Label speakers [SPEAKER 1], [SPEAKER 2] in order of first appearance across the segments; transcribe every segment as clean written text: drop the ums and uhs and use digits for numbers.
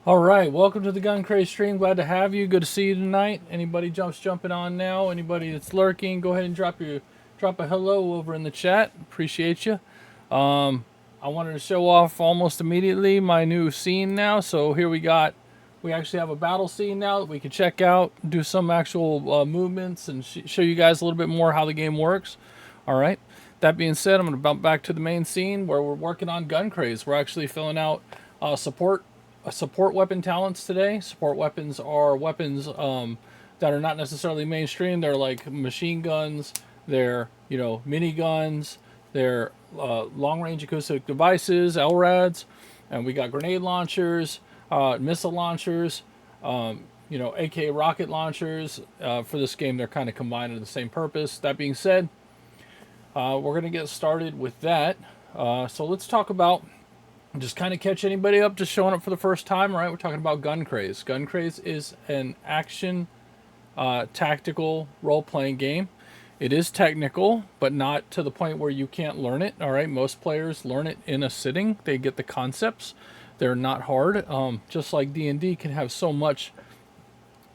[SPEAKER 1] All right, welcome to the GunCraze stream. Glad to have you. Good to see you tonight. Anybody jumping on now? Anybody that's lurking, go ahead and drop a hello over in the chat. Appreciate you. I wanted to show off almost immediately my new scene now. So here we actually have a battle scene now that we can check out, do some actual movements, and show you guys a little bit more how the game works. All right. That being said, I'm going to bump back to the main scene where we're working on GunCraze. We're actually filling out support weapon talents today. Support weapons are weapons that are not necessarily mainstream. They're like machine guns, they're mini guns, they're long range acoustic devices, LRADs, and we got grenade launchers, missile launchers, AK rocket launchers. For this game, they're kind of combined in the same purpose. That being said, we're going to get started with that. So let's talk about just kind of catch anybody up just showing up for the first time, right? We're talking about GunCraze. GunCraze is an action tactical role-playing game. It is technical, but not to the point where you can't learn it. All right, most players learn it in a sitting. They get the concepts. They're not hard. Just like D&D can have so much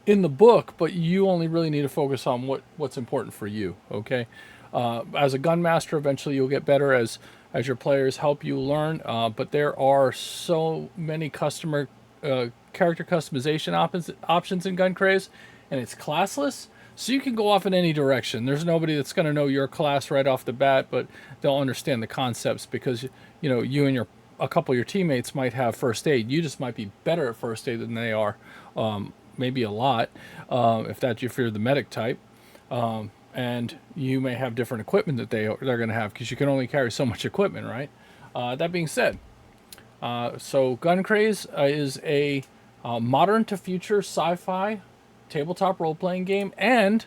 [SPEAKER 1] in the book, but you only really need to focus on what's important for you. Okay, as a gun master, eventually you'll get better as your players help you learn. But there are so many character customization options in GunCraze, and it's classless, so you can go off in any direction. There's nobody that's going to know your class right off the bat, but they'll understand the concepts because you and a couple of your teammates might have first aid. You just might be better at first aid than they are. Maybe a lot, if you're the medic type, and you may have different equipment that they're going to have because you can only carry so much equipment, right? That being said, so GunCraze is a modern to future sci-fi tabletop role-playing game, and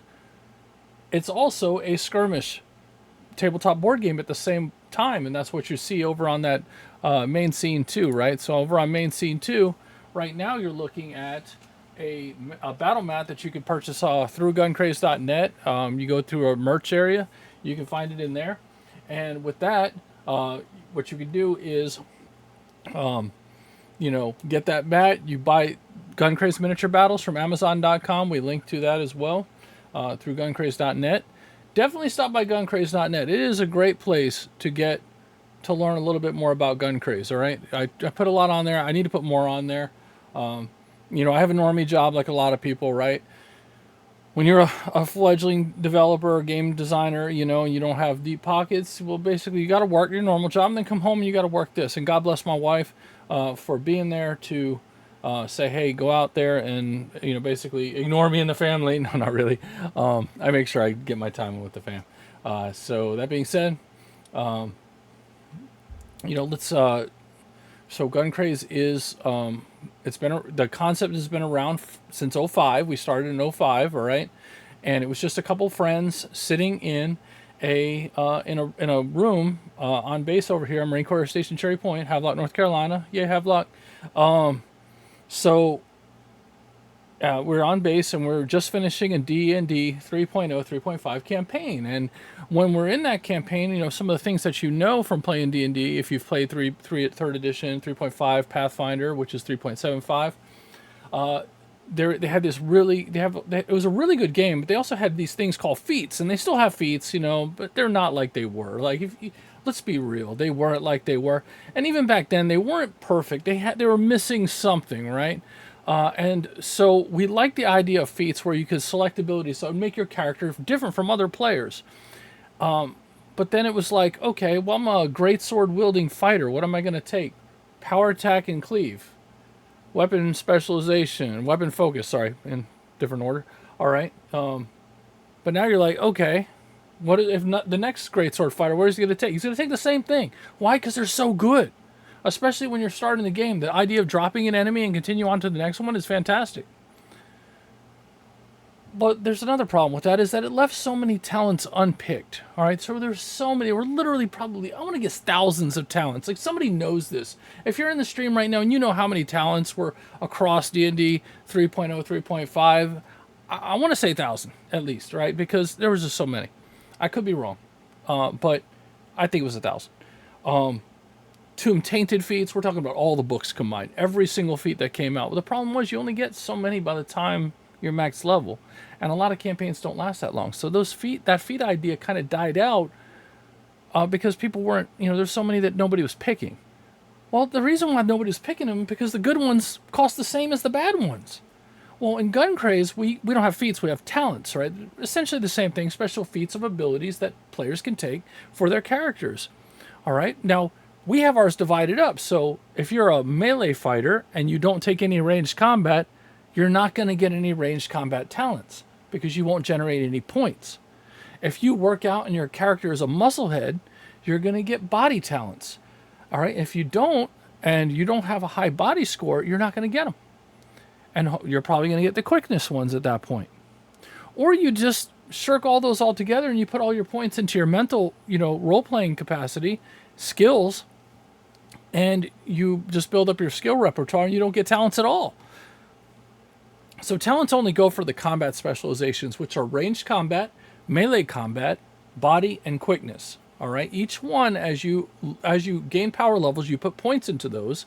[SPEAKER 1] it's also a skirmish tabletop board game at the same time, and that's what you see over on that main scene too, right? So over on main scene 2, right now you're looking at a battle mat that you could purchase through guncraze.net. You go through a merch area, you can find it in there. And with that, what you can do is, get that mat. You buy GunCraze miniature battles from Amazon.com. We link to that as well through guncraze.net. Definitely stop by guncraze.net. It is a great place to learn a little bit more about GunCraze. All right, I put a lot on there. I need to put more on there. I have a normie job like a lot of people, right? When you're a fledgling developer or game designer, and you don't have deep pockets, well, basically you got to work your normal job and then come home and you got to work this. And God bless my wife for being there to say, hey, go out there and, basically ignore me and the family. No, not really. I make sure I get my time with the fam. So that being said, let's so GunCraze is the concept has been around since '05. We started in '05, all right, and it was just a couple friends sitting in a room on base over here, Marine Corps Station Cherry Point, Havelock, North Carolina. Yeah, Havelock. So we're on base and we're just finishing a D&D 3.0, 3.5 campaign. And when we're in that campaign, some of the things that from playing D&D, if you've played 3rd edition, 3.5 Pathfinder, which is 3.75, they had it was a really good game, but they also had these things called feats, and they still have feats, but they're not like they were. Like, let's be real, they weren't like they were. And even back then, they weren't perfect. They were missing something, right? And so we like the idea of feats where you could select abilities, so it would make your character different from other players. But then it was like, okay, well, I'm a great sword wielding fighter. What am I going to take? Power attack and cleave, weapon specialization, weapon focus. Sorry, in different order. All right. But now you're like, okay, what if not the next great sword fighter? What is he going to take? He's going to take the same thing. Why? Because they're so good. Especially when you're starting the game, the idea of dropping an enemy and continue on to the next one is fantastic. But there's another problem with that, is that it left so many talents unpicked. All right, so there's so many. We're literally probably, I want to guess, thousands of talents. Like, somebody knows this. If you're in the stream right now and you know how many talents were across D&D 3.0, 3.5, I want to say 1,000 at least, right? Because there was just so many. I could be wrong, but I think it was 1,000. Tomb Tainted feats. We're talking about all the books combined, every single feat that came out. Well, the problem was you only get so many by the time you're max level, and a lot of campaigns don't last that long. So that feat idea kind of died out because people weren't, there's so many that nobody was picking. Well, the reason why nobody was picking them is because the good ones cost the same as the bad ones. Well, in GunCraze, we don't have feats, we have talents, right? Essentially the same thing, special feats of abilities that players can take for their characters. All right? Now, we have ours divided up. So if you're a melee fighter and you don't take any ranged combat, you're not going to get any ranged combat talents because you won't generate any points. If you work out and your character is a musclehead, you're going to get body talents. All right? If you don't, and you don't have a high body score, you're not going to get them. And you're probably going to get the quickness ones at that point. Or you just shirk all those all together and you put all your points into your mental, role-playing capacity, skills, and you just build up your skill repertoire and you don't get talents at all. So talents only go for the combat specializations, which are ranged combat, melee combat, body, and quickness. All right? Each one, as you gain power levels, you put points into those.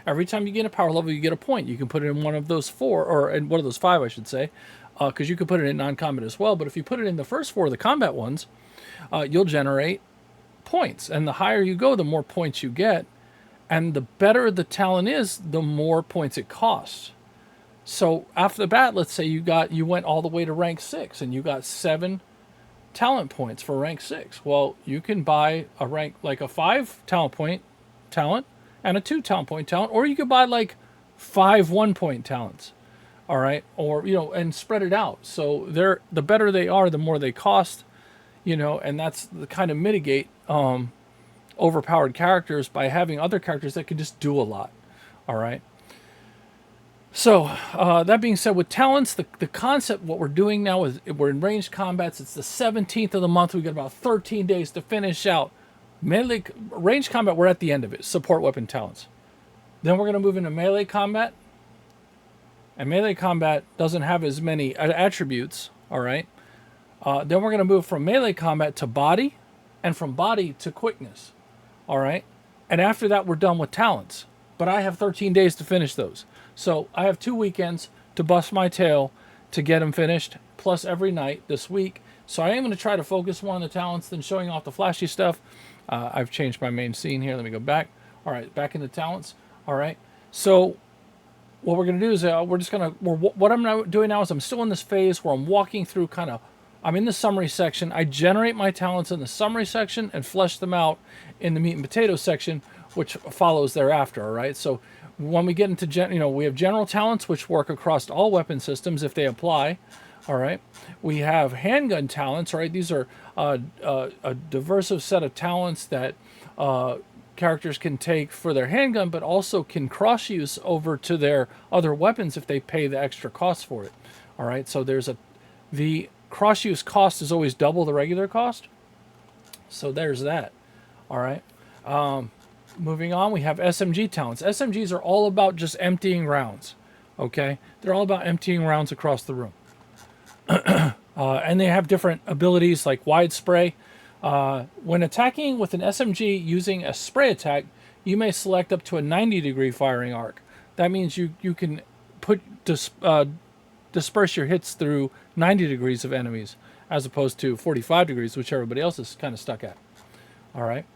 [SPEAKER 1] Every time you gain a power level, you get a point. You can put it in one of those 4, or in one of those 5, I should say, because you can put it in non-combat as well. But if you put it in the first 4 of the combat ones, you'll generate points. And the higher you go, the more points you get. And the better the talent is, the more points it costs. So after the bat, let's say you went all the way to rank 6, and you got 7 talent points for rank 6. Well, you can buy a rank, like a 5 talent point talent, and a 2 talent point talent, or you could buy like 5 1-point talents, all right, or and spread it out. So the better they are, the more they cost, and that's the kind of mitigate overpowered characters by having other characters that can just do a lot, all right. So that being said, with talents, the concept, what we're doing now is we're in ranged combats. It's the 17th of the month. We got about 13 days to finish out. Melee range combat, we're at the end of it. Support weapon talents. Then we're going to move into melee combat. And melee combat doesn't have as many attributes, all right? Then we're going to move from melee combat to body, and from body to quickness, all right? And after that, we're done with talents. But I have 13 days to finish those. So I have 2 weekends to bust my tail to get them finished, plus every night this week. So I am going to try to focus more on the talents than showing off the flashy stuff. I've changed my main scene here. Let me go back. All right, back into talents. All right. So what we're going to do is what I'm doing now is I'm still in this phase where I'm walking through I'm in the summary section. I generate my talents in the summary section and flesh them out in the meat and potatoes section, which follows thereafter. All right. So when we get into, we have general talents, which work across all weapon systems if they apply. All right. We have handgun talents, right? These are a diversive set of talents that characters can take for their handgun, but also can cross-use over to their other weapons if they pay the extra cost for it. All right. So the cross-use cost is always double the regular cost. So there's that. All right. Moving on, we have SMG talents. SMGs are all about just emptying rounds. Okay. They're all about emptying rounds across the room. And they have different abilities like wide spray. When attacking with an SMG using a spray attack, you may select up to a 90-degree firing arc. That means you can disperse your hits through 90 degrees of enemies as opposed to 45 degrees, which everybody else is kind of stuck at. All right.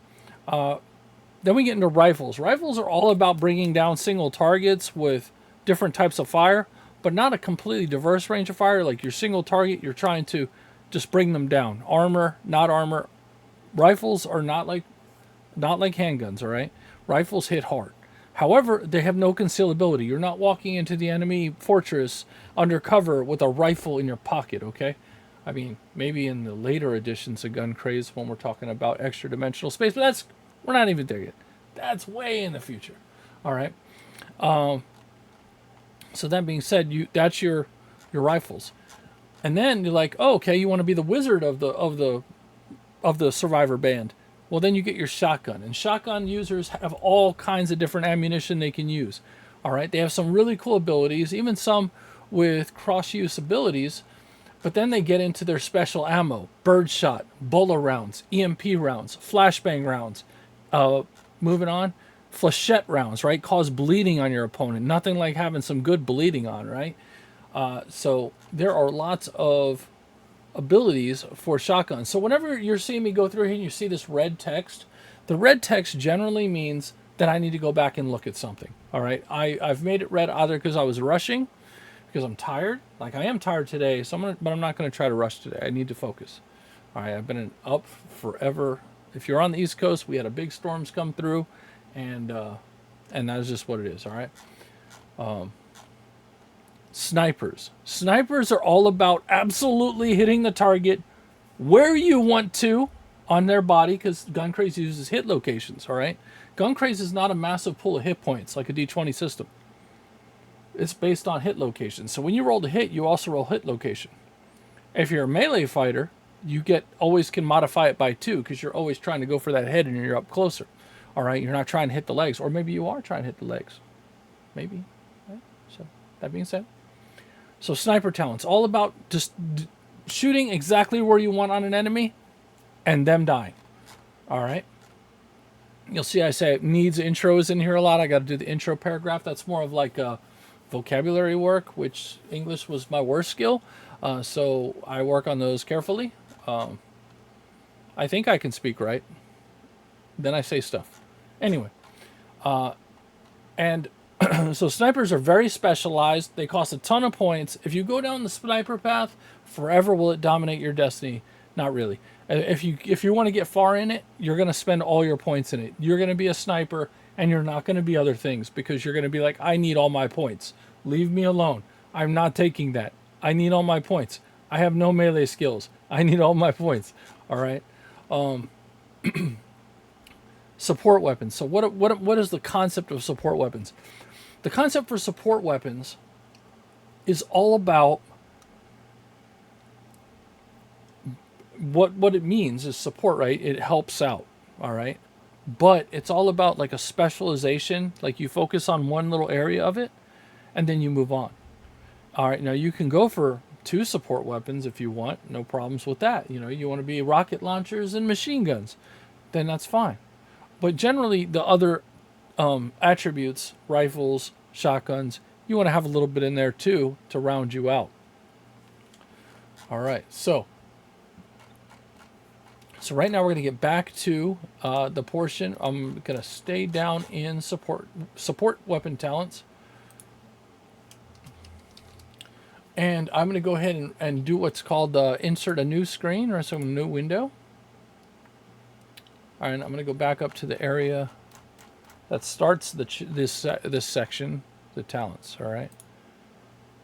[SPEAKER 1] Then we get into rifles. Rifles are all about bringing down single targets with different types of fire, but not a completely diverse range of fire. Like your single target, you're trying to just bring them down. Armor, not armor. Rifles are not like handguns, all right? Rifles hit hard. However, they have no concealability. You're not walking into the enemy fortress undercover with a rifle in your pocket, okay? I mean, maybe in the later editions of GunCraze when we're talking about extra dimensional space, but we're not even there yet. That's way in the future, all right? So that being said, that's your rifles, and then you're like, oh, okay, you want to be the wizard of the survivor band. Well, then you get your shotgun, and shotgun users have all kinds of different ammunition they can use. All right, they have some really cool abilities, even some with cross-use abilities. But then they get into their special ammo: birdshot, bullet rounds, EMP rounds, flashbang rounds. Moving on, flechette rounds, right? Cause bleeding on your opponent. Nothing like having some good bleeding on, right? So there are lots of abilities for shotguns. So whenever you're seeing me go through here and you see this red text, the red text generally means that I need to go back and look at something. All right, I've made it red either because I was rushing, because I'm tired. Like I am tired today, so but I'm not going to try to rush today. I need to focus. All right, I've been up forever. If you're on the East Coast, we had a big storms come through, and that is just what it is. All right. Snipers. Snipers are all about absolutely hitting the target where you want to on their body, because GunCraze uses hit locations, all right? GunCraze is not a massive pool of hit points like a D20 system. It's based on hit locations. So when you roll to hit, you also roll hit location. If you're a melee fighter, you always can modify it by 2 because you're always trying to go for that head and you're up closer. All right, you're not trying to hit the legs, or maybe you are trying to hit the legs. Maybe. Right? So that being said, so sniper talents, all about just shooting exactly where you want on an enemy and them dying. All right. You'll see I say it needs intros in here a lot. I got to do the intro paragraph. That's more of like a vocabulary work, which English was my worst skill. So I work on those carefully. I think I can speak right. Then I say stuff. Anyway. And so snipers are very specialized. They cost a ton of points. If you go down the sniper path, forever will it dominate your destiny? Not really. If you want to get far in it, you're going to spend all your points in it. You're going to be a sniper, and you're not going to be other things, because you're going to be like, I need all my points. Leave me alone. I'm not taking that. I need all my points. I have no melee skills. I need all my points. All right. Support weapons. So what is the concept of support weapons? The concept for support weapons is all about what it means is support, right? It helps out, all right? But it's all about like a specialization, like you focus on one little area of it and then you move on. All right, now you can go for 2 support weapons if you want, no problems with that. You know, you want to be rocket launchers and machine guns, then that's fine. But generally the other attributes, rifles, shotguns, you want to have a little bit in there too to round you out. All right, so right now we're going to get back to the portion. I'm going to stay down in support weapon talents. And I'm going to go ahead and do what's called insert a new screen, or some new window. All right, I'm going to go back up to the area that starts this section, the talents, all right?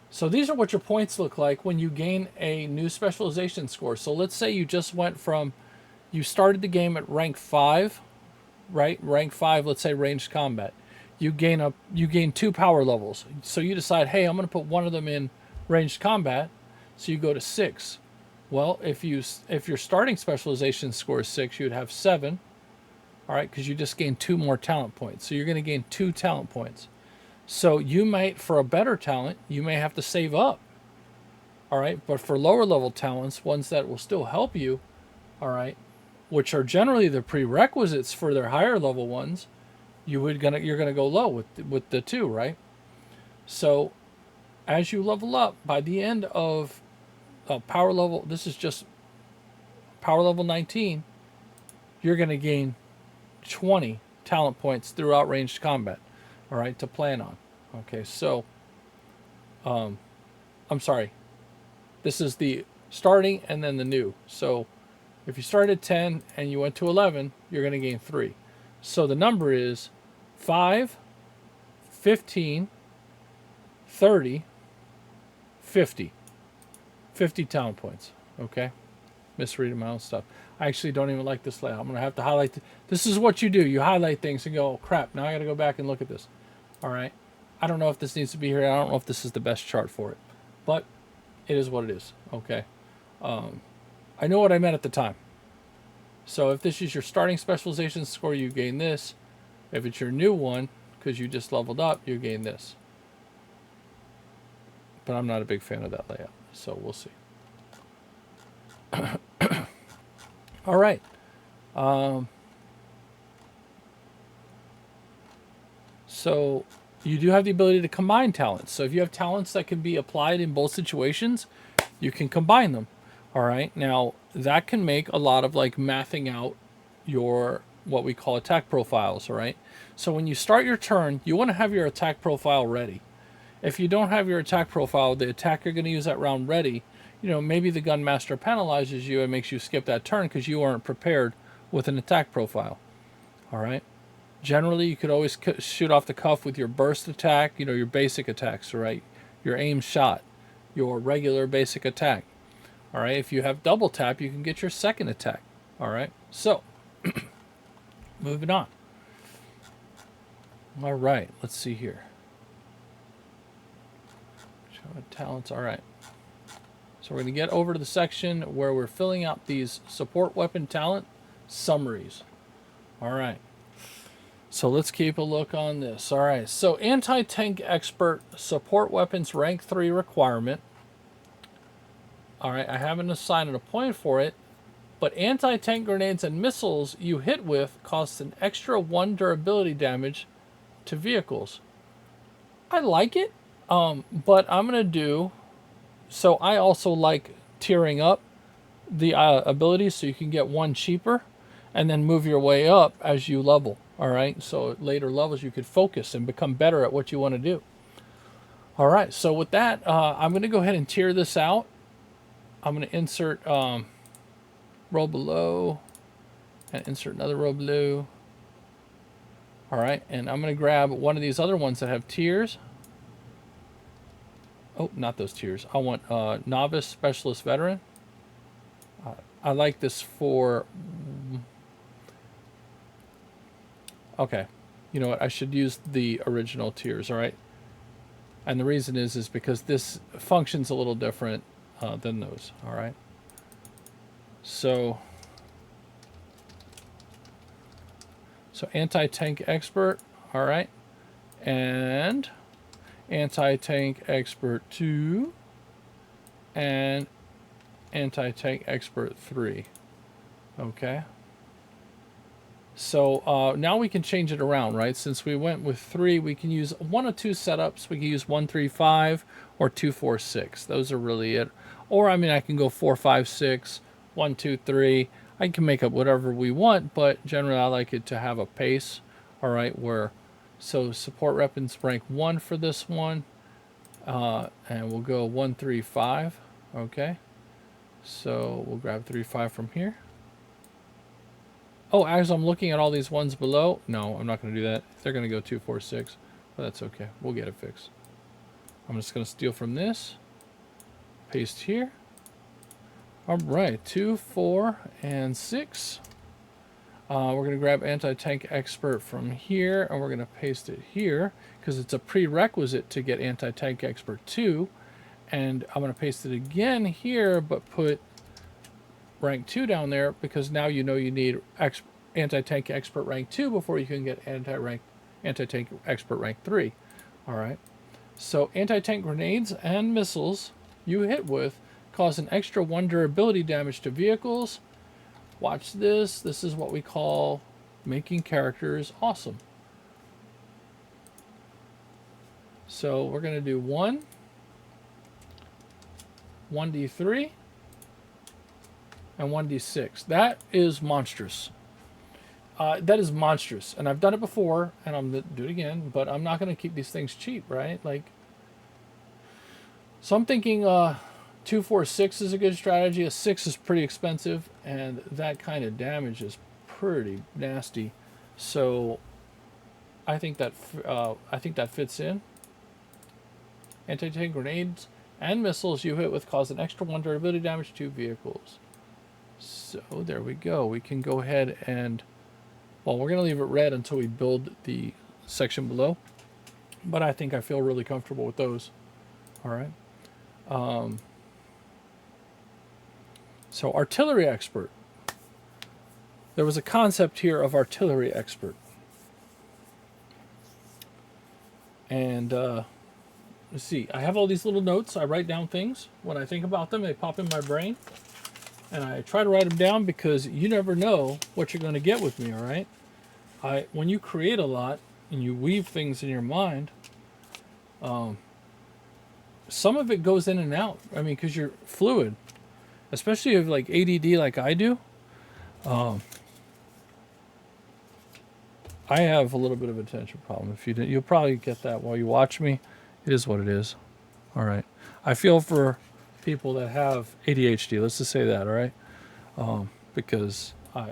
[SPEAKER 1] So these are what your points look like when you gain a new specialization score. So let's say you just went from, you started the game at rank 5, right? Rank 5, let's say ranged combat. You gain 2 power levels. So you decide, hey, I'm going to put one of them in ranged combat. So you go to 6. Well, if your starting specialization score is 6, you'd have 7. All right, because you just gained 2 more talent points. So you're going to gain 2 talent points. So you might, for a better talent, you may have to save up. All right, but for lower level talents, ones that will still help you, all right, which are generally the prerequisites for their higher level ones, you're gonna go low with the 2, right? So as you level up, by the end of power level, this is just power level 19, you're going to gain 20 talent points throughout ranged combat, all right, to plan on. Okay, so I'm sorry, this is the starting and then the new. So if you start at 10 and you went to 11, you're going to gain 3. So the number is 5, 15, 30, 50. 50 talent points. Okay? Misreading my own stuff. I actually don't even like this layout. I'm going to have to highlight. This is what you do. You highlight things and go, oh, crap, now I got to go back and look at this. All right? I don't know if this needs to be here. I don't know if this is the best chart for it. But it is what it is. Okay? I know what I meant at the time. So if this is your starting specialization score, you gain this. If it's your new one, because you just leveled up, you gain this. But I'm not a big fan of that layout, so we'll see. All right. So you do have the ability to combine talents. So if you have talents that can be applied in both situations, you can combine them. All right. Now that can make a lot of like mathing out your what we call attack profiles. All right. So when you start your turn, you want to have your attack profile ready. If you don't have your attack profile, the attack you're going to use that round ready, maybe the gunmaster penalizes you and makes you skip that turn because you weren't prepared with an attack profile. All right. Generally, you could always shoot off the cuff with your burst attack, your basic attacks, right? Your aim shot, your regular basic attack. All right. If you have double tap, you can get your second attack. All right. So, moving on. All right. Let's see here. Talents. All right. So we're going to get over to the section where we're filling out these support weapon talent summaries. All right. So let's keep a look on this. All right. So anti-tank expert support weapons rank 3 requirement. All right. I haven't assigned a point for it, but anti-tank grenades and missiles you hit with cost an extra 1 durability damage to vehicles. I like it. But I'm going to do, so I also like tiering up the abilities so you can get 1 cheaper and then move your way up as you level. All right. So at later levels, you could focus and become better at what you want to do. All right. So with that, I'm going to go ahead and tier this out. I'm going to insert row below and insert another row below. All right. And I'm going to grab one of these other ones that have tiers. Oh, not those tiers. I want novice, specialist, veteran. I like this for... Okay. You know what? I should use the original tiers, all right? And the reason is because this functions a little different than those, all right? So anti-tank expert, all right? And... anti-tank expert 2 and anti-tank expert 3. Okay. So now we can change it around, right? Since we went with 3, we can use 1 of 2 setups. We can use 1, 3, 5 or 2, 4, 6. Those are really it. Or I mean, I can go 4, 5, 6, 1, 2, 3. I can make up whatever we want, but generally I like it to have a pace. All right, where so support weapons rank 1 for this one. And we'll go 1, 3, 5. Okay. So we'll grab 3, 5 from here. Oh, as I'm looking at all these ones below, no, I'm not going to do that. They're going to go 2, 4, 6. But that's okay. We'll get it fixed. I'm just going to steal from this. Paste here. All right. 2, 4, and 6. We're going to grab anti-tank expert from here, and we're going to paste it here because it's a prerequisite to get anti-tank expert 2. And I'm going to paste it again here, but put rank 2 down there because now you know you need anti-tank expert rank 2 before you can get anti-tank expert rank 3. All right. So anti-tank grenades and missiles you hit with cause an extra 1 durability damage to vehicles. Watch this. This is what we call making characters awesome. So we're going to do 1d3, and 1d6. That is monstrous. That is monstrous. And I've done it before, and I'm going to do it again, but I'm not going to keep these things cheap, right? So I'm thinking 2, 4, 6 is a good strategy. A 6 is pretty expensive, and that kind of damage is pretty nasty. So I think that fits in. Anti-tank grenades and missiles you hit with cause an extra 1 durability damage to vehicles. So there we go. We can go ahead and, well, we're going to leave it red until we build the section below. But I think I feel really comfortable with those. All right. So artillery expert. There was a concept here of artillery expert. And let's see. I have all these little notes. I write down things. When I think about them, they pop in my brain. And I try to write them down because you never know what you're going to get with me, all right? When you create a lot, and you weave things in your mind, some of it goes in and out. I mean, because you're fluid, especially if like ADD like I do. I have a little bit of a attention problem. If you didn't, you'll probably get that while you watch me. It is what it is. All right. I feel for people that have ADHD. Let's just say that. All right. Because I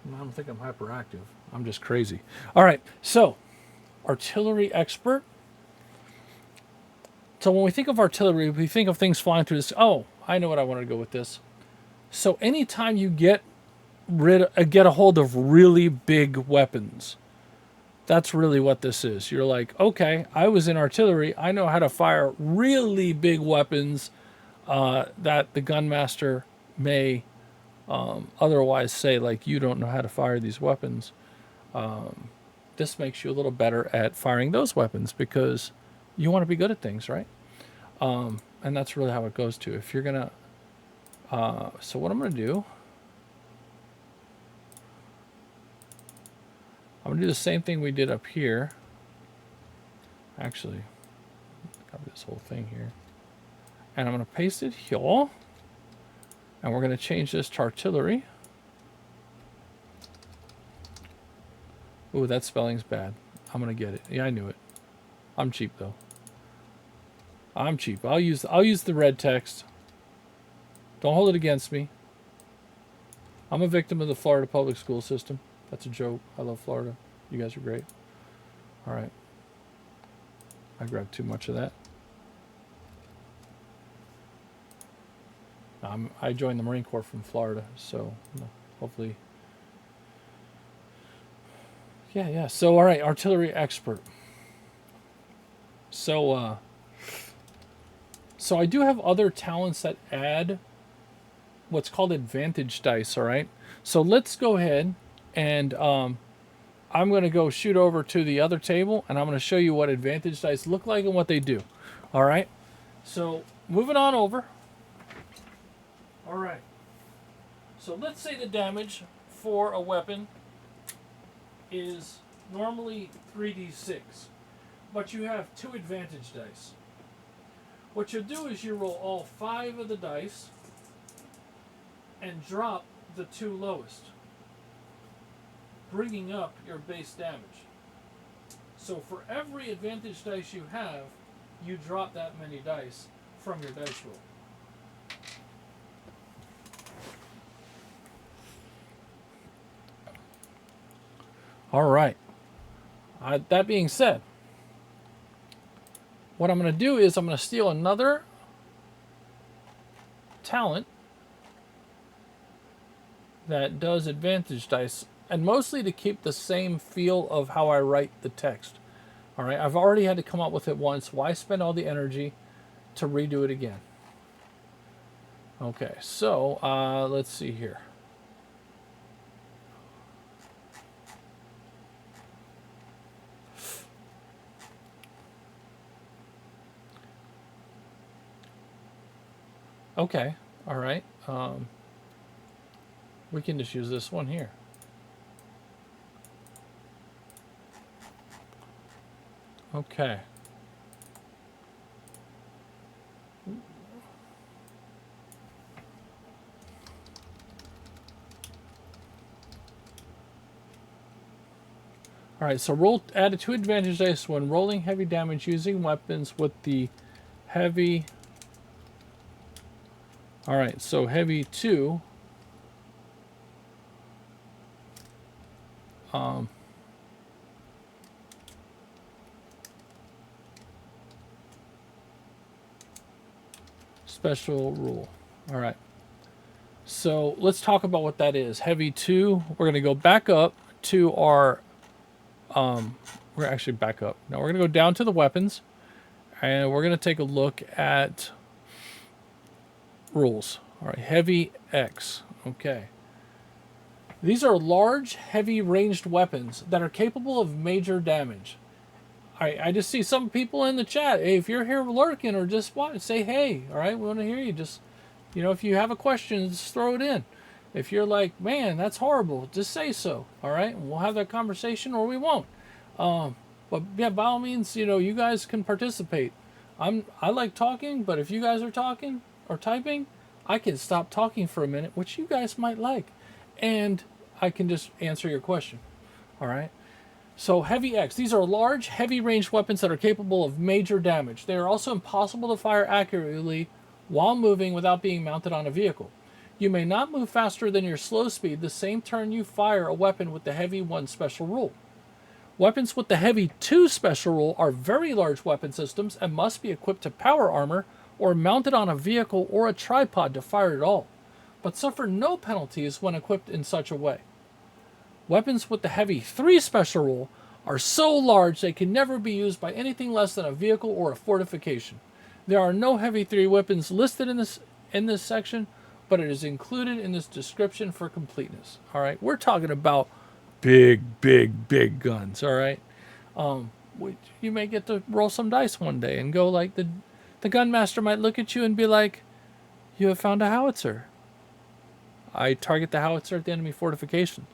[SPEAKER 1] don't think I'm hyperactive. I'm just crazy. All right. So, artillery expert. So when we think of artillery, we think of things flying through this. Oh, I know what I wanted to go with this. So anytime you get a hold of really big weapons, that's really what this is. You're like, okay, I was in artillery. I know how to fire really big weapons that the gunmaster may otherwise say, like, you don't know how to fire these weapons. This makes you a little better at firing those weapons because you want to be good at things, right? And that's really how it goes too. If you're going to... so what I'm going to do... I'm going to do the same thing we did up here. Actually, copy this whole thing here. And I'm going to paste it here. And we're going to change this to artillery. Ooh, that spelling's bad. I'm going to get it. Yeah, I knew it. I'm cheap, though. I'm cheap. I'll use the red text. Don't hold it against me. I'm a victim of the Florida public school system. That's a joke. I love Florida. You guys are great. All right. I grabbed too much of that. I joined the Marine Corps from Florida, so hopefully. Yeah. So, all right, artillery expert. So I do have other talents that add what's called advantage dice, all right? So let's go ahead and I'm going to go shoot over to the other table, and I'm going to show you what advantage dice look like and what they do, all right? So moving on over. All right. So let's say the damage for a weapon is normally 3d6, but you have 2 advantage dice. What you'll do is you roll all 5 of the dice and drop the 2 lowest, bringing up your base damage. So for every advantage dice you have, you drop that many dice from your dice roll. All right. That being said, what I'm going to do is I'm going to steal another talent that does advantage dice, and mostly to keep the same feel of how I write the text. All right, I've already had to come up with it once. Why spend all the energy to redo it again? Okay, so let's see here. Okay, all right. We can just use this one here. Okay. All right, so add 2 advantage dice when rolling heavy damage using weapons with the heavy. All right, so heavy 2. Special rule. All right. So let's talk about what that is. Heavy 2. We're going to go back up to our. We're actually back up. Now we're going to go down to the weapons, and we're going to take a look at rules. All right. Heavy X. Okay. These are large, heavy ranged weapons that are capable of major damage. I just see some people in the chat. Hey, if you're here lurking or just watch, say hey. All right, we want to hear you. Just, if you have a question, just throw it in. If you're like, man, that's horrible, just say so. All right, and we'll have that conversation or we won't. But yeah, by all means, you know, you guys can participate. I like talking, but if you guys are talking or typing, I can stop talking for a minute, which you guys might like, and I can just answer your question. All right. So heavy X. These are large, heavy ranged weapons that are capable of major damage. They are also impossible to fire accurately while moving without being mounted on a vehicle. You may not move faster than your slow speed the same turn you fire a weapon with the heavy 1 special rule. Weapons with the heavy 2 special rule are very large weapon systems and must be equipped to power armor or mounted on a vehicle or a tripod to fire at all, but suffer no penalties when equipped in such a way. Weapons with the heavy 3 special rule are so large they can never be used by anything less than a vehicle or a fortification. There are no heavy 3 weapons listed in this section, but it is included in this description for completeness. All right, we're talking about big guns. All right, you may get to roll some dice one day and go like the gunmaster might look at you and be like, "You have found a howitzer." I target the howitzer at the enemy fortification.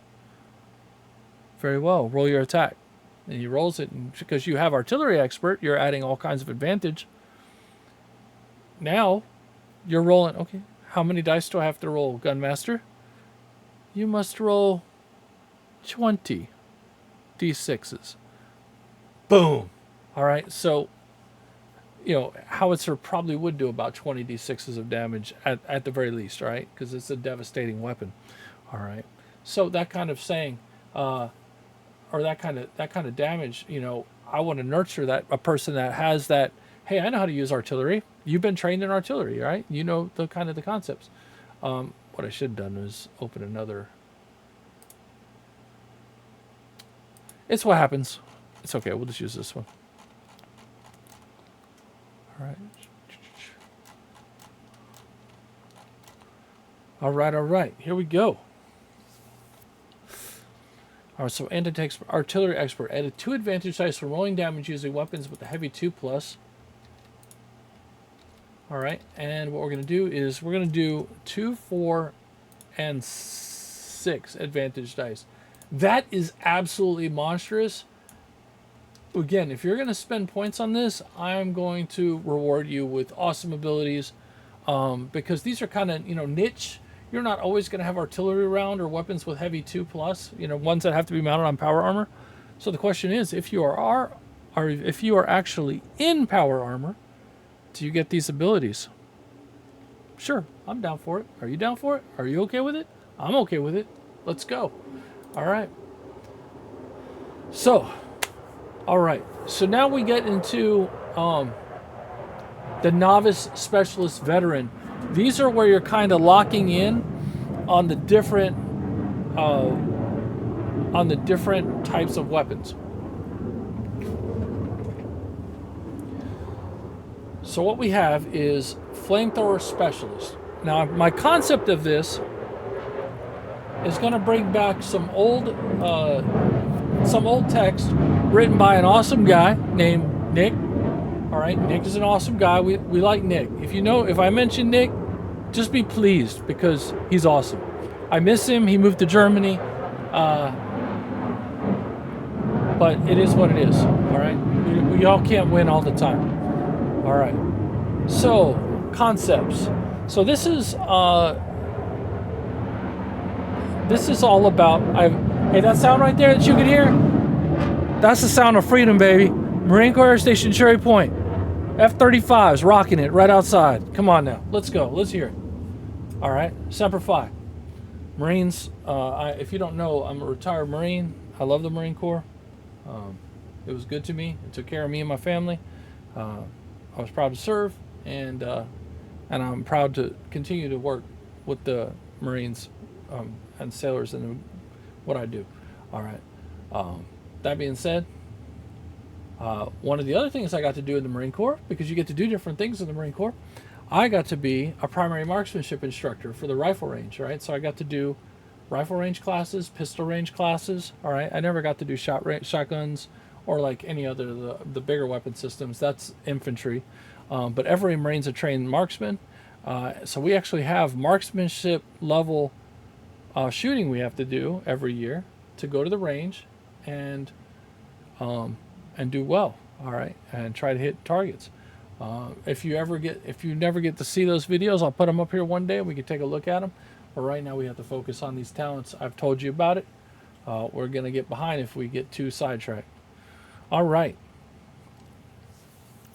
[SPEAKER 1] Very well, roll your attack. And he rolls it, and because you have artillery expert, you're adding all kinds of advantage. Now, you're rolling. Okay, how many dice do I have to roll, Gunmaster? You must roll 20 d6s. Boom. All right, so, you know, howitzer probably would do about 20 d6s of damage at the very least, right? Because it's a devastating weapon. All right, so that kind of saying, or that kind of damage, you know, I want to nurture that a person that has that. Hey, I know how to use artillery. You've been trained in artillery, right? You know the concepts. What I should have done was open another. It's what happens. It's okay. We'll just use this one. All right. All right. Here we go. All right, so artillery expert added 2 advantage dice for rolling damage using weapons with a heavy 2+. All right, and what we're going to do is we're going to do 2, 4, and 6 advantage dice. That is absolutely monstrous. Again, if you're going to spend points on this, I'm going to reward you with awesome abilities, because these are kind of, you know, niche. You're not always going to have artillery around or weapons with heavy 2+, you know, ones that have to be mounted on power armor. So the question is, if you are actually in power armor, do you get these abilities? Sure, I'm down for it. Are you down for it? Are you okay with it? I'm okay with it. Let's go. All right. So, all right. So now we get into the novice, specialist, veteran. These are where you're kind of locking in on the different types of weapons. So what we have is flamethrower specialist. Now, my concept of this is going to bring back some old text written by an awesome guy named Nick. All right, Nick is an awesome guy. We like Nick. If I mention Nick, just be pleased because he's awesome. I miss him. He moved to Germany, but it is what it is. All right, we all can't win all the time. All right. So concepts. So this is all about. Hey, that sound right there that you can hear? That's the sound of freedom, baby. Marine Corps Air Station Cherry Point. F-35's rocking it right outside. Come on now. Let's go. Let's hear it. All right. Semper Fi. Marines, if you don't know, I'm a retired Marine. I love the Marine Corps. It was good to me. It took care of me and my family. I was proud to serve, and I'm proud to continue to work with the Marines and sailors in what I do. All right. That being said, one of the other things I got to do in the Marine Corps, because you get to do different things in the Marine Corps, I got to be a primary marksmanship instructor for the rifle range, right? So I got to do rifle range classes, pistol range classes, all right? I never got to do shotguns or like any other the bigger weapon systems. That's infantry. But every Marine's a trained marksman. So we actually have marksmanship level shooting we have to do every year to go to the range and and do well. All right, and try to hit targets. If you never get to see those videos, I'll put them up here one day. We can take a look at them. But right now we have to focus on these talents. I've told you about it. We're gonna get behind if we get too sidetracked. All right.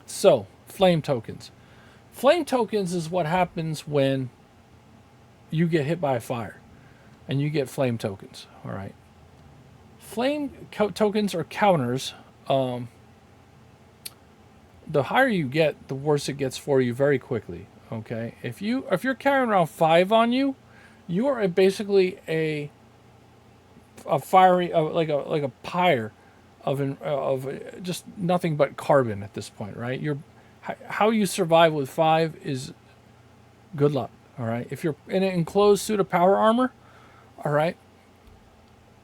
[SPEAKER 1] So flame tokens. Flame tokens is what happens when you get hit by a fire, and you get flame tokens. All right. Tokens are counters. The higher you get, the worse it gets for you very quickly. Okay, if you're carrying around 5 on you, you are basically a fiery like a pyre of just nothing but carbon at this point, right? How you survive with 5 is good luck. All right, if you're in an enclosed suit of power armor, all right,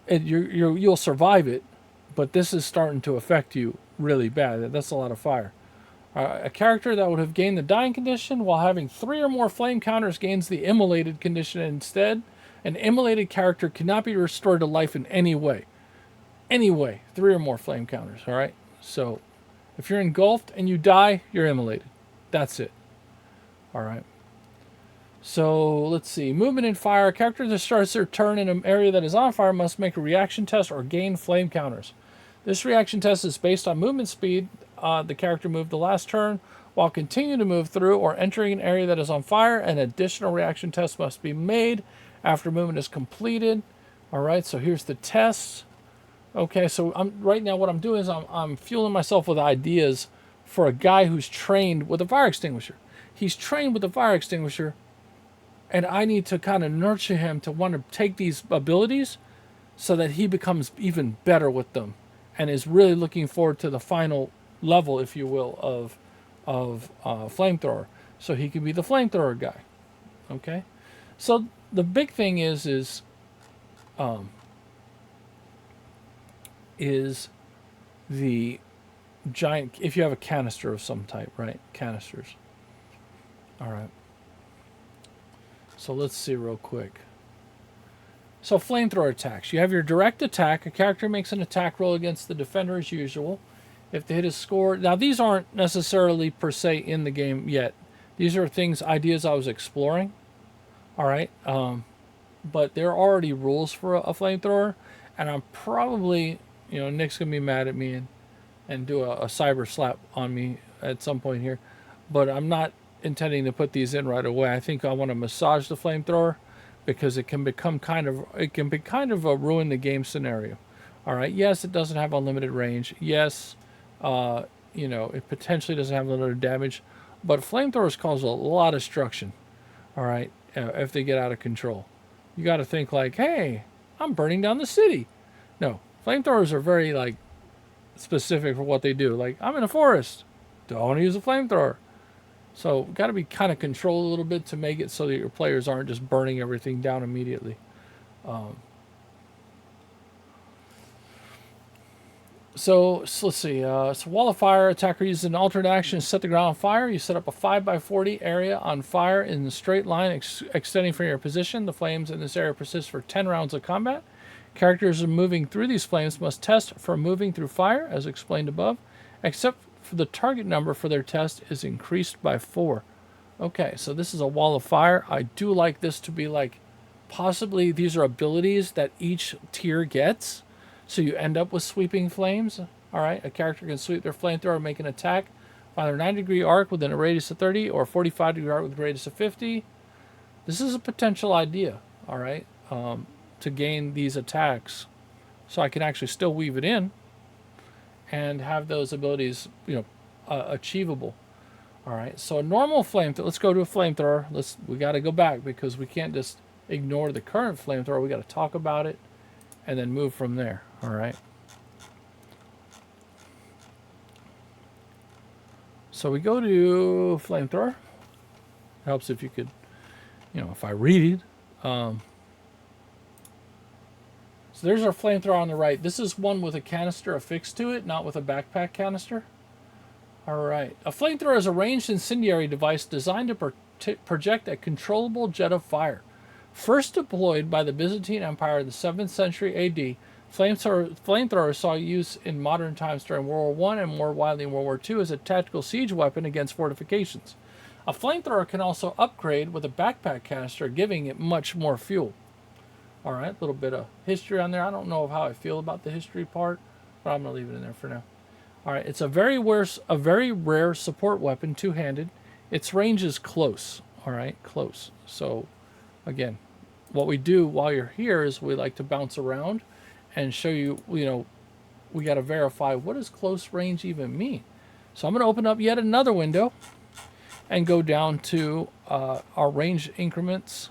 [SPEAKER 1] you'll survive it, but this is starting to affect you really bad. That's a lot of fire. A character that would have gained the dying condition while having 3 or more flame counters gains the immolated condition instead. An immolated character cannot be restored to life in any way. Any way. 3 or more flame counters, all right? So if you're engulfed and you die, you're immolated. That's it. All right. So let's see. Movement in fire. A character that starts their turn in an area that is on fire must make a reaction test or gain flame counters. This reaction test is based on movement speed. The character moved the last turn while continuing to move through or entering an area that is on fire. An additional reaction test must be made after movement is completed. All right, so here's the test. Okay, so right now what I'm doing is I'm fueling myself with ideas for a guy who's trained with a fire extinguisher. He's trained with a fire extinguisher, and I need to kind of nurture him to want to take these abilities so that he becomes even better with them and is really looking forward to the final level, if you will, of flamethrower, so he can be the flamethrower guy. Okay, so the big thing is the giant. If you have a canister of some type, right? Canisters. All right. So let's see real quick. So flamethrower attacks. You have your direct attack. A character makes an attack roll against the defender as usual. If the hit is scored, now these aren't necessarily per se in the game yet. These are ideas I was exploring. All right, but there are already rules for a flamethrower, and I'm probably, Nick's gonna be mad at me and do a cyber slap on me at some point here, but I'm not intending to put these in right away. I think I want to massage the flamethrower because it can become kind of a ruin the game scenario. All right, yes, it doesn't have unlimited range. Yes. It potentially doesn't have unlimited damage, but flamethrowers cause a lot of destruction. All right, if they get out of control, you got to think like, hey, I'm burning down the city. No, flamethrowers are very specific for what they do. Like, I'm in a forest, don't use a flamethrower. So got to be kind of controlled a little bit to make it so that your players aren't just burning everything down immediately. So let's see. It's a wall of fire. Attacker uses an alternate action to set the ground on fire. You set up a 5x40 area on fire in a straight line extending from your position. The flames in this area persist for 10 rounds of combat. Characters moving through these flames must test for moving through fire, as explained above, except for the target number for their test is increased by 4. Okay, so this is a wall of fire. I do like this to be possibly these are abilities that each tier gets. So you end up with sweeping flames. All right, a character can sweep their flamethrower and make an attack by their 90-degree arc within a radius of 30 or 45-degree arc with a radius of 50. This is a potential idea, all right, to gain these attacks. So I can actually still weave it in and have those abilities, achievable. All right, so a normal flamethrower, let's go to a flamethrower. We got to go back because we can't just ignore the current flamethrower. We got to talk about it and then move from there. All right. So we go to flamethrower. Helps if you could, if I read it. So there's our flamethrower on the right. This is one with a canister affixed to it, not with a backpack canister. All right. A flamethrower is a ranged incendiary device designed to project a controllable jet of fire. First deployed by the Byzantine Empire in the 7th century AD, Flamethrowers saw use in modern times during World War I and more widely in World War II as a tactical siege weapon against fortifications. A flamethrower can also upgrade with a backpack canister, giving it much more fuel. All right, a little bit of history on there. I don't know how I feel about the history part, but I'm going to leave it in there for now. All right, it's a very rare support weapon, two-handed. Its range is close. All right, close. So, again, what we do while you're here is we like to bounce around and show you, we got to verify what does close range even mean. So I'm going to open up yet another window and go down to our range increments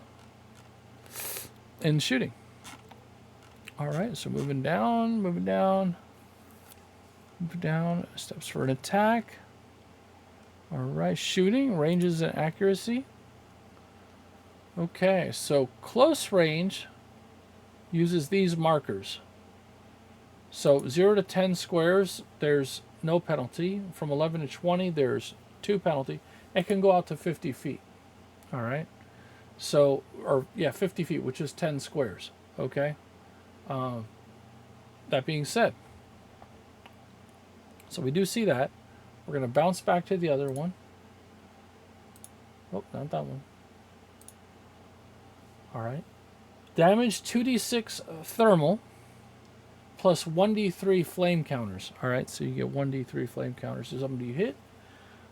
[SPEAKER 1] in shooting. All right, so moving down, steps for an attack. All right, shooting, ranges and accuracy. Okay, so close range uses these markers. So 0 to 10 squares, there's no penalty. From 11 to 20, there's 2 penalty. It can go out to 50 feet. All right. So, 50 feet, which is 10 squares. Okay. That being said, so we do see that. We're going to bounce back to the other one. Oh, not that one. All right. Damage 2d6 thermal plus 1d3 flame counters. All right, so you get 1d3 flame counters. So somebody you hit.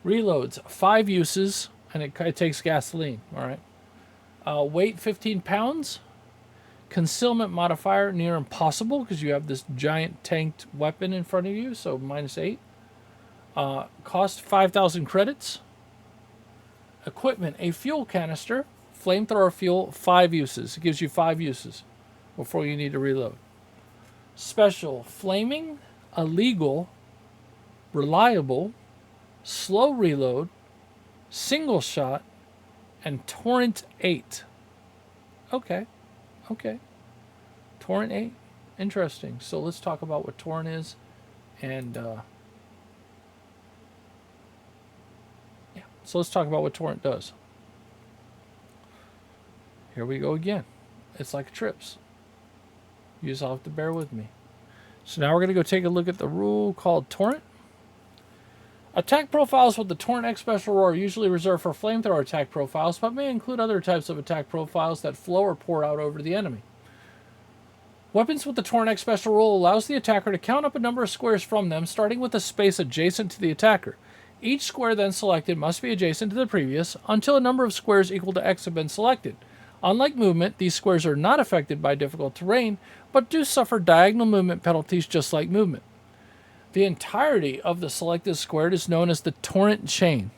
[SPEAKER 1] Reloads 5 uses, and it takes gasoline. All right. Weight 15 pounds. Concealment modifier near impossible because you have this giant tanked weapon in front of you, so -8. Cost 5,000 credits. Equipment, a fuel canister. Flamethrower fuel, 5 uses. It gives you 5 uses before you need to reload. Special, flaming, illegal, reliable, slow reload, single shot, and torrent 8. Okay. Torrent 8. Interesting. So let's talk about what torrent is. And, so let's talk about what torrent does. Here we go again. It's like trips. You just all have to bear with me. So now we're going to go take a look at the rule called torrent. Attack profiles with the Torrent X special rule are usually reserved for flamethrower attack profiles, but may include other types of attack profiles that flow or pour out over the enemy. Weapons with the Torrent X special rule allows the attacker to count up a number of squares from them, starting with a space adjacent to the attacker. Each square then selected must be adjacent to the previous until a number of squares equal to X have been selected. Unlike movement, these squares are not affected by difficult terrain, but do suffer diagonal movement penalties just like movement. The entirety of the selected square is known as the torrent chain.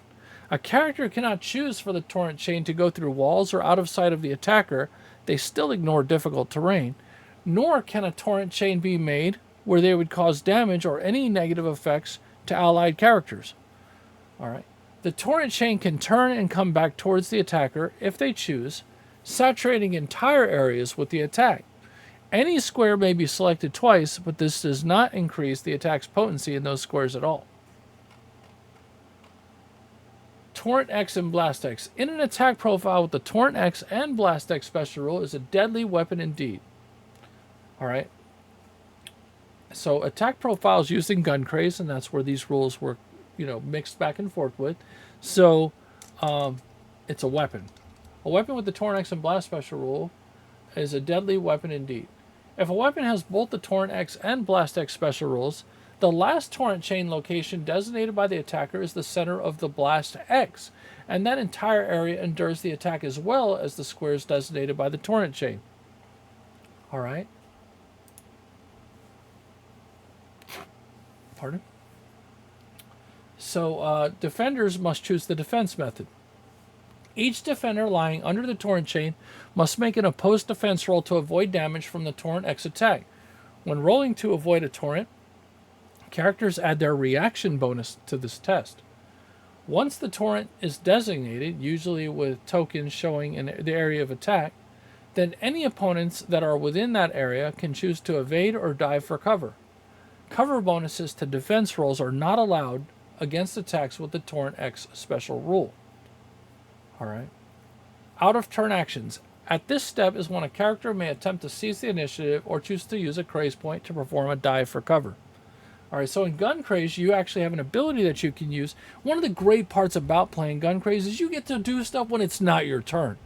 [SPEAKER 1] A character cannot choose for the torrent chain to go through walls or out of sight of the attacker. They still ignore difficult terrain. Nor can a torrent chain be made where they would cause damage or any negative effects to allied characters. All right. The torrent chain can turn and come back towards the attacker if they choose, saturating entire areas with the attack. Any square may be selected twice, but this does not increase the attack's potency in those squares at all. Torrent X and Blast X. In an attack profile with the Torrent X and Blast X special rule is a deadly weapon indeed. All right. So attack profiles used in GunCraze, and that's where these rules were, mixed back and forth with. So it's a weapon. A weapon with the Torrent X and Blast special rule is a deadly weapon indeed. If a weapon has both the Torrent X and Blast X special rules, the last torrent chain location designated by the attacker is the center of the Blast X, and that entire area endures the attack as well as the squares designated by the torrent chain. All right. Pardon? So defenders must choose the defense method. Each defender lying under the torrent chain must make an opposed defense roll to avoid damage from the Torrent X attack. When rolling to avoid a torrent, characters add their reaction bonus to this test. Once the torrent is designated, usually with tokens showing in the area of attack, then any opponents that are within that area can choose to evade or dive for cover. Cover bonuses to defense rolls are not allowed against attacks with the Torrent X special rule. All right. Out of turn actions. At this step is when a character may attempt to seize the initiative or choose to use a craze point to perform a dive for cover. All right, so in GunCraze, you actually have an ability that you can use. One of the great parts about playing GunCraze is you get to do stuff when it's not your turn.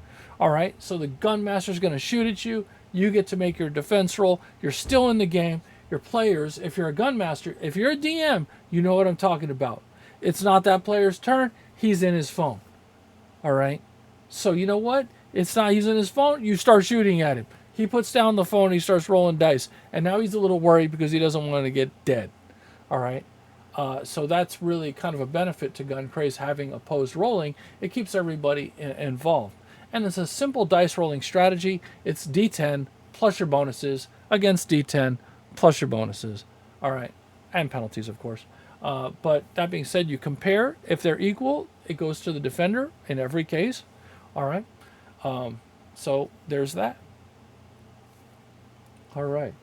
[SPEAKER 1] All right, so the gunmaster is going to shoot at you. You get to make your defense roll. You're still in the game. Your players, if you're a gunmaster, if you're a DM, you know what I'm talking about. It's not that player's turn. He's in his phone. All right, so you know what? It's not he's in his phone. You start shooting at him. He puts down the phone. He starts rolling dice. And now he's a little worried because he doesn't want to get dead. All right. So that's really kind of a benefit to GunCraze having opposed rolling. It keeps everybody involved. And it's a simple dice rolling strategy. It's D10 plus your bonuses against D10 plus your bonuses. All right. And penalties, of course. But that being said, you compare. If they're equal, it goes to the defender in every case. All right. So there's that. All right.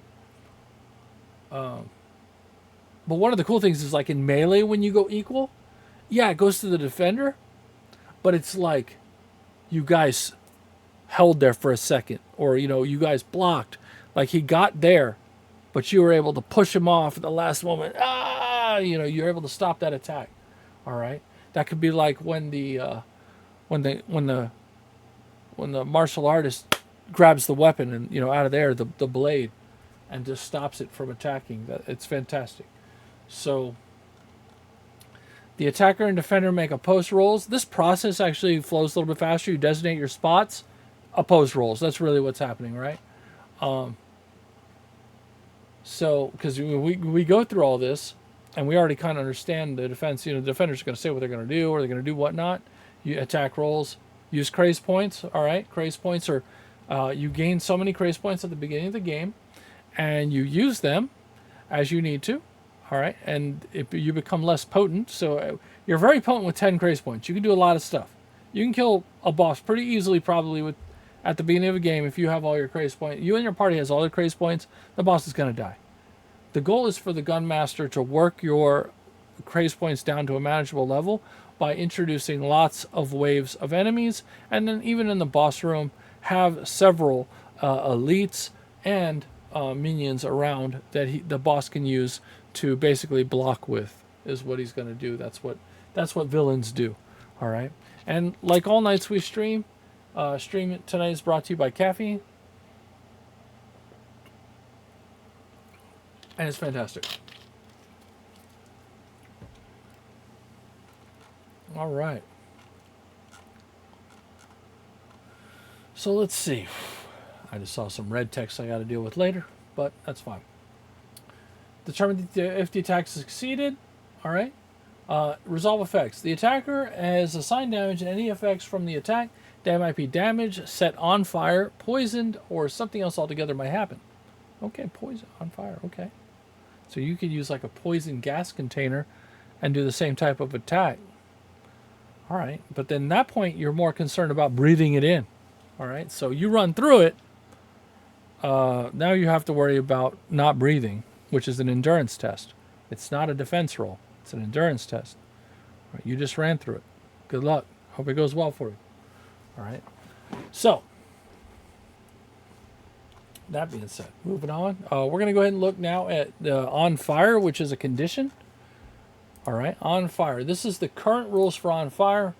[SPEAKER 1] But one of the cool things is like in melee when you go equal, yeah, it goes to the defender, but it's like you guys held there for a second, or you guys blocked. Like he got there, but you were able to push him off at the last moment. You're able to stop that attack. All right, that could be like when the martial artist grabs the weapon and out of there the blade, and just stops it from attacking. It's fantastic. So the attacker and defender make opposed rolls. This process actually flows a little bit faster. You designate your spots, opposed rolls. That's really what's happening, right? So because we go through all this, and we already kind of understand the defense. The defender's going to say what they're going to do, or they're going to do whatnot. You attack rolls. Use craze points. All right, craze points are you gain so many craze points at the beginning of the game, and you use them as you need to. All right, and you become less potent. So you're very potent with 10 craze points. You can do a lot of stuff. You can kill a boss pretty easily, probably at the beginning of a game if you have all your craze points. You and your party has all their craze points. The boss is going to die. The goal is for the gunmaster to work your craze points down to a manageable level by introducing lots of waves of enemies, and then even in the boss room, have several elites and minions around that the boss can use to basically block with. Is what he's going to do. That's what villains do. All right. And like all nights we stream tonight is brought to you by Caffeine, and it's fantastic. All right. So let's see. I just saw some red text I got to deal with later, but that's fine. Determine if the attack succeeded. All right. Resolve effects. The attacker has assigned damage, and any effects from the attack that might be damaged, set on fire, poisoned, or something else altogether might happen. Okay, poison, on fire. Okay. So you could use like a poison gas container and do the same type of attack. All right. But then at that point, you're more concerned about breathing it in. All right. So you run through it. Now you have to worry about not breathing, which is an endurance test. It's not a defense roll. It's an endurance test. All right, you just ran through it. Good luck. Hope it goes well for you. All right. So, that being said, moving on. We're going to go ahead and look now at On Fire, which is a condition. All right, On Fire. This is the current rules for On Fire.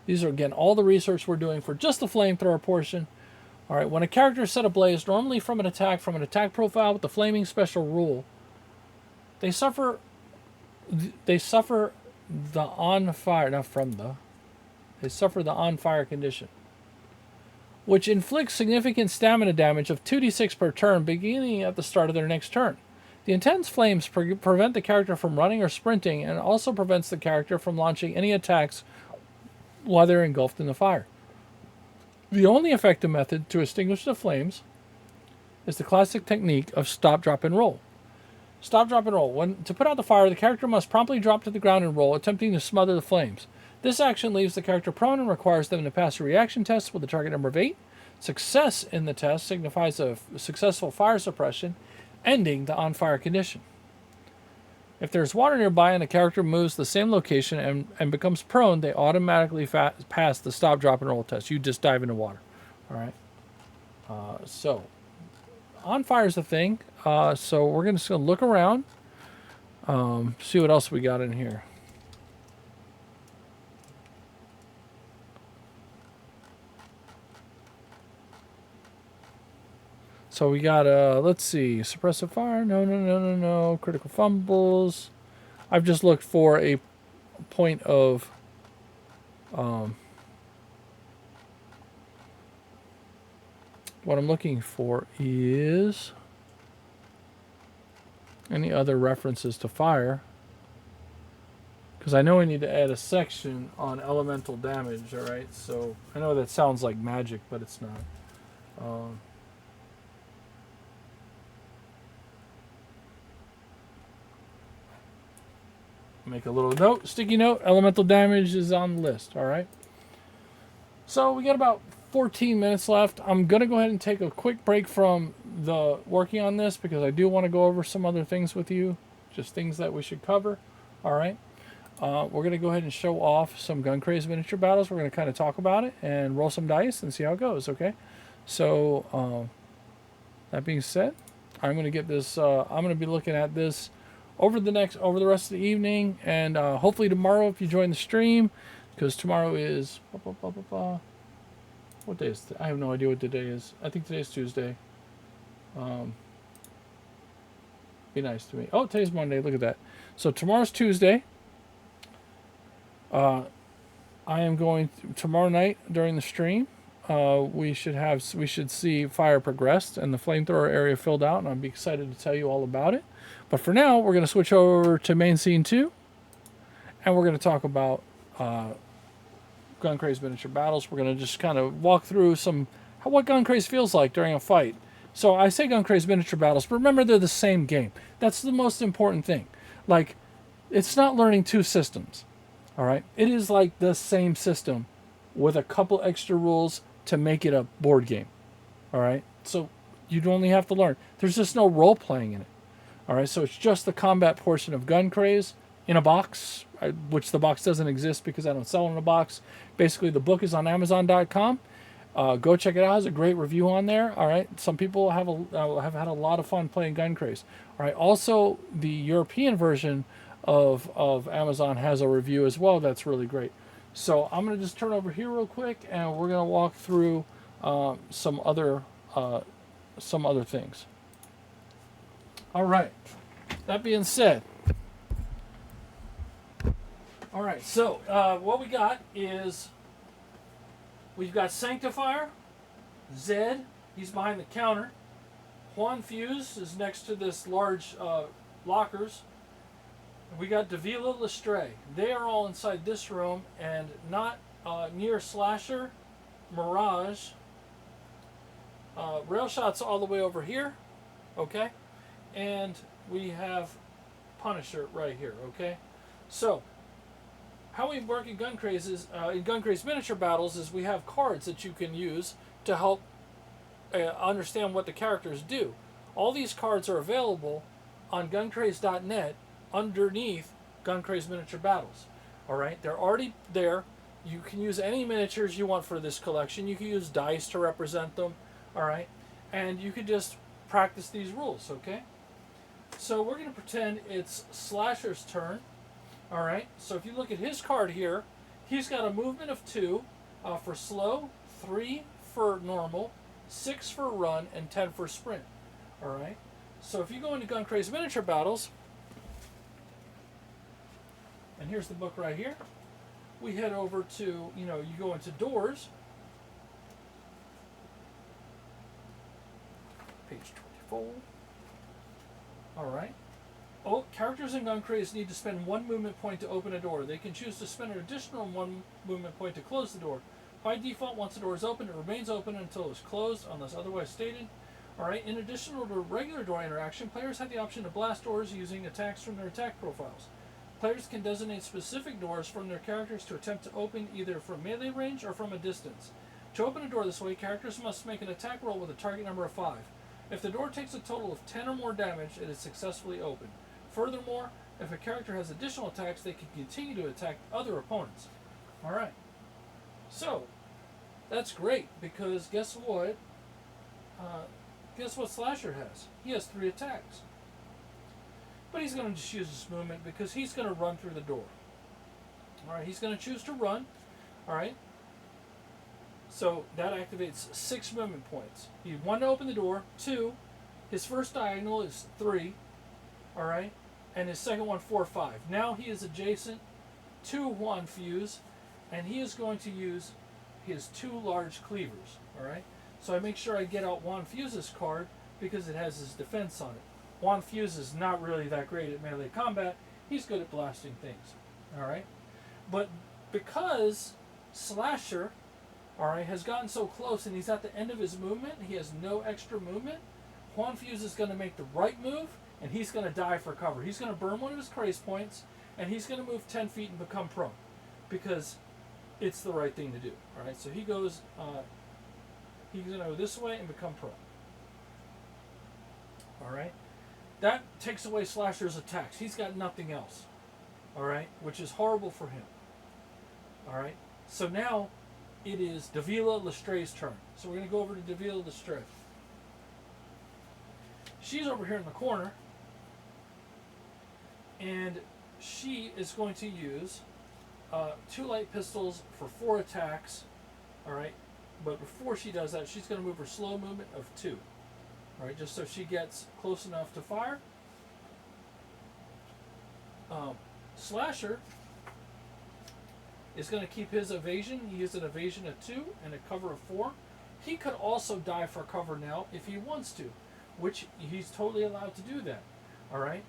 [SPEAKER 1] These are, again, all the research we're doing for just the flamethrower portion. All right, when a character is set ablaze, normally from an attack profile with the flaming special rule, they suffer the On Fire, they suffer the On Fire condition, which inflicts significant stamina damage of 2d6 per turn beginning at the start of their next turn. The intense flames prevent the character from running or sprinting, and also prevents the character from launching any attacks while they're engulfed in the fire. The only effective method to extinguish the flames is the classic technique of stop, drop, and roll. Stop, drop, and roll. To put out the fire, the character must promptly drop to the ground and roll, attempting to smother the flames. This action leaves the character prone and requires them to pass a reaction test with a target number of 8. Success in the test signifies a successful fire suppression, ending the on-fire condition. If there's water nearby and the character moves the same location and becomes prone, they automatically pass the stop, drop, and roll test. You just dive into water. All right. So on fire's the thing. So we're just gonna look around, see what else we got in here. So we got let's see, suppressive fire. No. Critical fumbles. I've just looked for a point of what I'm looking for is any other references to fire, because I know we need to add a section on elemental damage. All right, so I know that sounds like magic, but it's not. Make a little note, sticky note. Elemental damage is on the list. All right. So we got about 14 minutes left. I'm gonna go ahead and take a quick break from the working on this because I do want to go over some other things with you, just things that we should cover. All right. We're gonna go ahead and show off some GunCraze miniature battles. We're gonna kind of talk about it and roll some dice and see how it goes. Okay. So that being said, I'm gonna get this. I'm gonna be looking at this over the rest of the evening, and hopefully tomorrow if you join the stream, because tomorrow is what day is I have no idea what the day is. I think today's Tuesday. Be nice to me. Oh, today's Monday. Look at that. So tomorrow's Tuesday. I am going tomorrow night during the stream. We should see fire progressed and the flamethrower area filled out, and I'll be excited to tell you all about it. But for now, we're going to switch over to main scene 2, and we're going to talk about GunCraze miniature battles. We're going to just kind of walk through what GunCraze feels like during a fight. So I say GunCraze miniature battles, but remember they're the same game. That's the most important thing. Like, it's not learning two systems. All right, it is like the same system with a couple extra rules to make it a board game. All right, so you'd only have to learn. There's just no role playing in it. All right, so it's just the combat portion of GunCraze in a box, which the box doesn't exist because I don't sell in a box. Basically, the book is on Amazon.com. Go check it out. It has a great review on there. All right, some people have had a lot of fun playing GunCraze. All right, also the European version of Amazon has a review as well. That's really great. So I'm gonna just turn over here real quick, and we're gonna walk through some other things. All right. That being said, all right. So what we got is we've got Sanctifier, Zed. He's behind the counter. Juan Fuse is next to this large lockers. We got Davila Lestray. They are all inside this room and not near Slasher, Mirage. Railshot's all the way over here. Okay. And we have Punisher right here, okay? So, how we work in GunCraze miniature battles is we have cards that you can use to help understand what the characters do. All these cards are available on guncraze.net underneath GunCraze miniature battles. All right, they're already there. You can use any miniatures you want for this collection. You can use dice to represent them. All right, and you can just practice these rules, okay? So we're going to pretend it's Slasher's turn. All right. So if you look at his card here, he's got a movement of 2 for slow, 3 for normal, 6 for run, and 10 for sprint. All right. So if you go into GunCraze miniature battles, and here's the book right here, we head over to, you go into doors, page 24. All right. Oh, characters in GunCraze need to spend 1 movement point to open a door. They can choose to spend an additional 1 movement point to close the door. By default, once the door is open, it remains open until it's closed, unless otherwise stated. All right. In addition to regular door interaction, players have the option to blast doors using attacks from their attack profiles. Players can designate specific doors from their characters to attempt to open either from melee range or from a distance. To open a door this way, characters must make an attack roll with a target number of 5. If the door takes a total of 10 or more damage, it is successfully opened. Furthermore, if a character has additional attacks, they can continue to attack other opponents. Alright. So, that's great, because guess what? guess what Slasher has? He has 3 attacks. But he's going to just use this movement because he's going to run through the door. Alright, he's going to choose to run. Alright. So that activates 6 movement points. He 1 to open the door, 2. His first diagonal is 3. Alright. And his second one 4, 5. Now he is adjacent to Juan Fuse, and he is going to use his 2 large cleavers. Alright. So I make sure I get out Juan Fuse's card because it has his defense on it. Juan Fuse is not really that great at melee combat. He's good at blasting things. Alright. But because Slasher, alright, has gotten so close and he's at the end of his movement, he has no extra movement, Juan Fuse is going to make the right move and he's going to die for cover. He's going to burn one of his craze points and he's going to move 10 feet and become prone because it's the right thing to do. Alright, so he goes, he's going to go this way and become prone. Alright, that takes away Slasher's attacks. He's got nothing else. Alright, which is horrible for him. Alright, so now it is Davila Lestray's turn. So we're going to go over to Davila Lestray. She's over here in the corner, and she is going to use 2 light pistols for 4 attacks. Alright, but before she does that, she's going to move her slow movement of 2. Alright, just so she gets close enough to fire. Slasher is going to keep his evasion. He has an evasion of 2 and a cover of 4. He could also die for cover now if he wants to, which he's totally allowed to do that. Alright?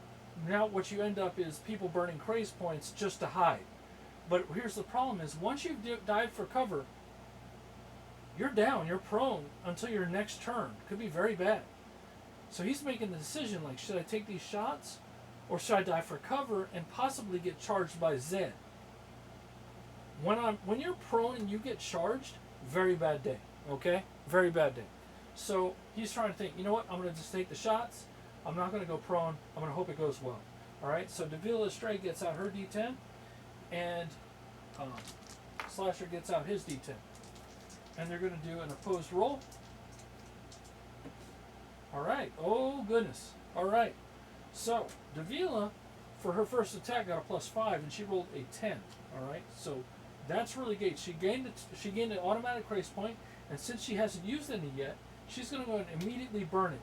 [SPEAKER 1] Now what you end up is people burning craze points just to hide. But here's the problem is once you've dived for cover, you're down, you're prone until your next turn. Could be very bad. So he's making the decision like, should I take these shots? Or should I dive for cover and possibly get charged by Zed? When you're prone and you get charged, very bad day. Okay? Very bad day. So he's trying to think, you know what? I'm going to just take the shots. I'm not going to go prone. I'm going to hope it goes well. Alright? So Davila Stray gets out her D10. And Slasher gets out his D10. And they're going to do an opposed roll. Alright. Oh, goodness. Alright. So, Davila, for her first attack, got a +5, and she rolled a 10. Alright, so that's really good. She gained an automatic craze point, and since she hasn't used any yet, she's going to go and immediately burn it.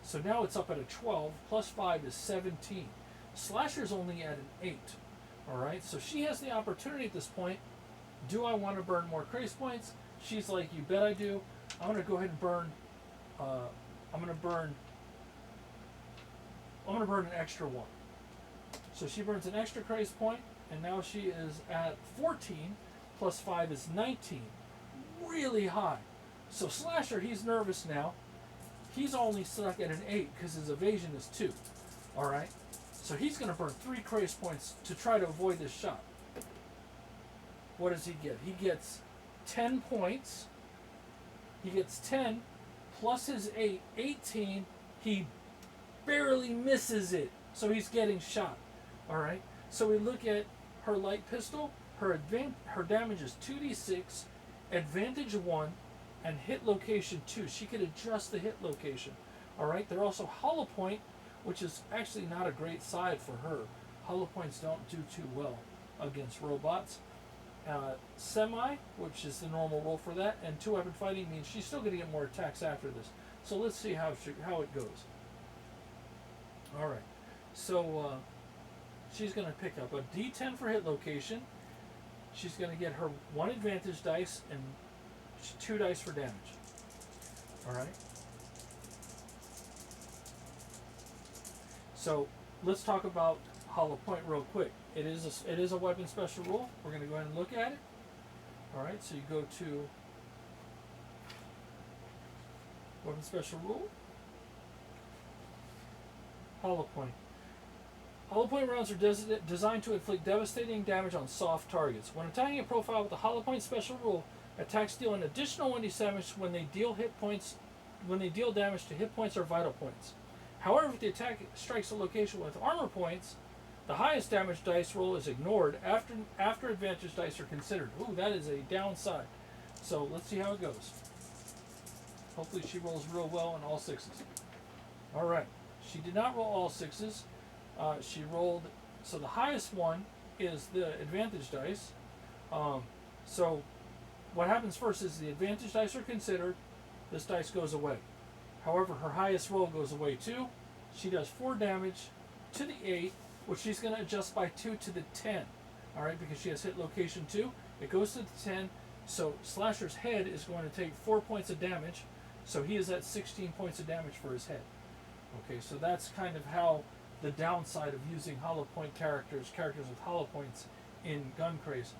[SPEAKER 1] So now it's up at a 12, +5 is 17. Slasher's only at an 8. Alright, so she has the opportunity at this point. Do I want to burn more craze points? She's like, you bet I do. I'm going to go ahead and burn, I'm going to burn an extra 1. So she burns an extra craze point, and now she is at 14, +5 is 19. Really high. So Slasher, he's nervous now. He's only stuck at an 8 because his evasion is 2. Alright? So he's going to burn 3 craze points to try to avoid this shot. What does he get? He gets 10 points. He gets 10 plus his 8, 18. He barely misses it. So he's getting shot. Alright? So we look at her light pistol. Her damage is 2d6, advantage 1, and hit location 2. She could adjust the hit location. Alright? They're also hollow point, which is actually not a great side for her. Hollow points don't do too well against robots. Semi, which is the normal roll for that, and 2-weapon fighting means she's still going to get more attacks after this. So let's see how it goes. Alright, so she's going to pick up a D10 for hit location. She's going to get her 1 advantage dice and 2 dice for damage. Alright. So let's talk about hollow point real quick. It is a weapon special rule. We're going to go ahead and look at it. Alright, so you go to weapon special rule. Hollow point. Hollow point rounds are designed to inflict devastating damage on soft targets. When attacking a profile with the hollow point special rule, attacks deal an additional 1d damage when they deal damage to hit points or vital points. However, if the attack strikes a location with armor points, the highest damage dice roll is ignored after advantage dice are considered. Ooh, that is a downside. So let's see how it goes. Hopefully she rolls real well on all 6s. All right. She did not roll all 6s. She rolled, so the highest one is the advantage dice. So what happens first is the advantage dice are considered. This dice goes away. However, her highest roll goes away too. She does 4 damage to the 8, which she's going to adjust by 2 to the 10. All right, because she has hit location 2. It goes to the 10. So Slasher's head is going to take 4 points of damage. So he is at 16 points of damage for his head. Okay, so that's kind of how the downside of using hollow point characters with hollow points in GunCraze.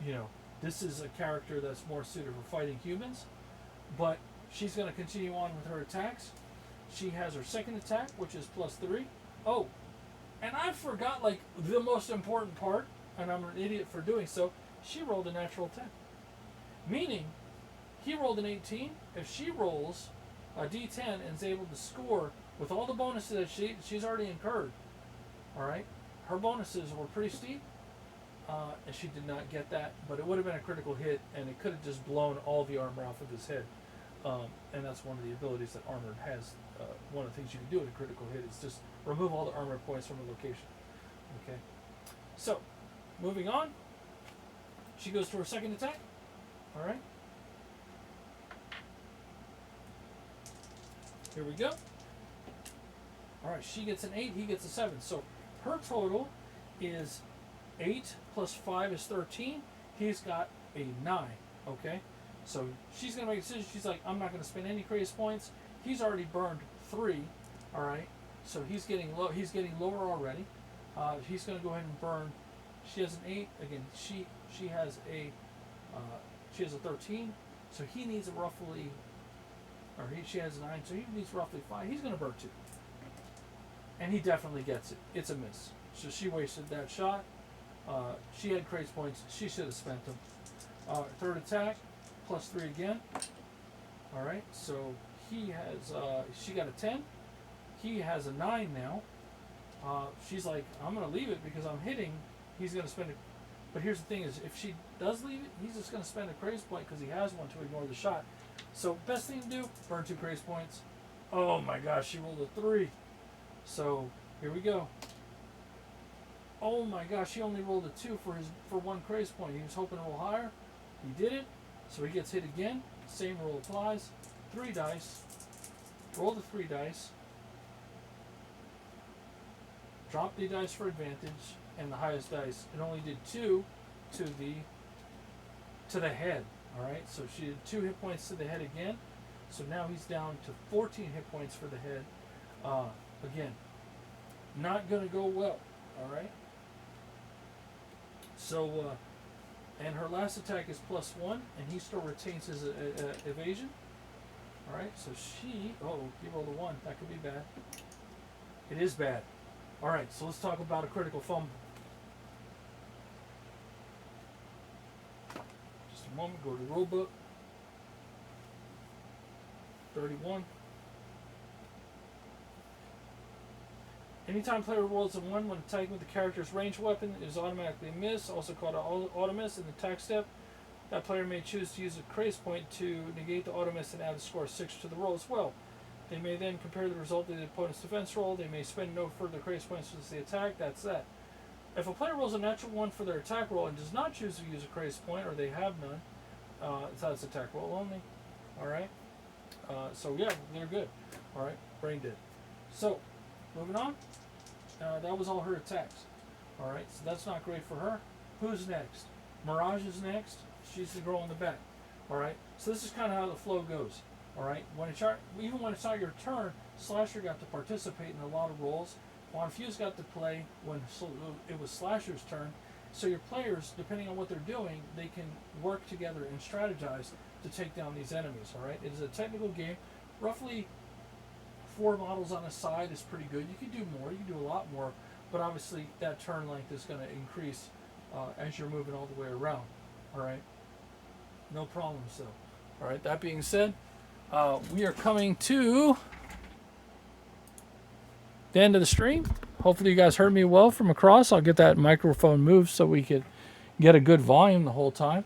[SPEAKER 1] You know, this is a character that's more suited for fighting humans, but she's going to continue on with her attacks. She has her second attack, which is +3. Oh, and I forgot like the most important part, and I'm an idiot for doing so. She rolled a natural 10, meaning he rolled an 18. If she rolls a D10 and is able to score with all the bonuses that she's already incurred, all right, her bonuses were pretty steep, and she did not get that, but it would have been a critical hit, and it could have just blown all the armor off of his head. And that's one of the abilities that Armored has. One of the things you can do with a critical hit is just remove all the armor points from a location. Okay, so moving on, she goes to her second attack. All right, here we go. All right, she gets an 8, he gets a 7. So her total is 8 plus 5 is 13. He's got a 9. Okay, so she's gonna make a decision. She's like, I'm not gonna spend any craze points. He's already burned 3. All right, so he's getting low. He's getting lower already. He's gonna go ahead and burn. She has an 8 again. She has a 13. So he needs a roughly, or she has a 9. So he needs roughly 5. He's gonna burn 2, and he definitely gets it. It's a miss. So she wasted that shot. She had craze points. She should have spent them. Third attack, +3 again. All right, so he has. She got a 10. He has a 9 now. She's like, I'm gonna leave it because I'm hitting. He's gonna spend it. But here's the thing: is if she does leave it, he's just gonna spend a craze point because he has one to ignore the shot. So best thing to do: burn 2 craze points. Oh my gosh, she rolled a 3. So here we go. Oh my gosh, he only rolled a 2 for 1 craze point. He was hoping to roll higher. He did it. So he gets hit again. Same rule applies. 3 dice. Roll the 3 dice. Drop the dice for advantage, and the highest dice. It only did 2 to the head. All right. So she did 2 hit points to the head again. So now he's down to 14 hit points for the head. Again, not gonna go well. All right. So, and her last attack is +1, and he still retains his evasion. All right, so he rolled a 1. That could be bad. It is bad. All right, so let's talk about a critical fumble. Just a moment, go to the rule book. 31. Anytime player rolls a 1 when attacking with the character's ranged weapon, it is automatically a miss, also called an auto miss in the attack step. That player may choose to use a craze point to negate the auto miss and add a score of 6 to the roll as well. They may then compare the result to the opponent's defense roll. They may spend no further craze points as the attack. That's that. If a player rolls a natural 1 for their attack roll and does not choose to use a craze point, or they have none, that's attack roll only. All right. So yeah, they're good. All right, brain dead. So moving on. That was all her attacks. All right, so that's not great for her. Who's next? Mirage is next. She's the girl in the back. All right, so this is kind of how the flow goes. All right, even when it's not your turn, Slasher got to participate in a lot of roles. Juan Fuse got to play when it was Slasher's turn. So your players, depending on what they're doing, they can work together and strategize to take down these enemies. All right, it is a technical game. Roughly 4 models on a side is pretty good. You can do more. You can do a lot more. But obviously, that turn length is going to increase as you're moving all the way around. All right? No problems, though. All right, that being said, we are coming to the end of the stream. Hopefully, you guys heard me well from across. I'll get that microphone moved so we could get a good volume the whole time.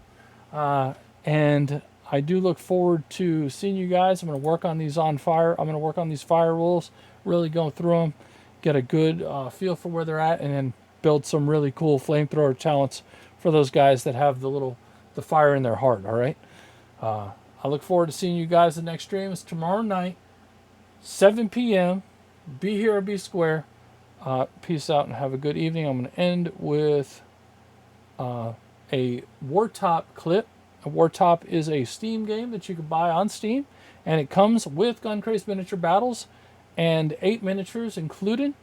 [SPEAKER 1] And I do look forward to seeing you guys. I'm going to work on these fire rules, really go through them, get a good feel for where they're at, and then build some really cool flamethrower talents for those guys that have the fire in their heart. All right. I look forward to seeing you guys. The next stream is tomorrow night, 7 p.m. Be here or be square. Peace out and have a good evening. I'm going to end with a Wartop clip. A Wartop is a Steam game that you can buy on Steam, and it comes with GunCraze miniature battles and 8 miniatures included.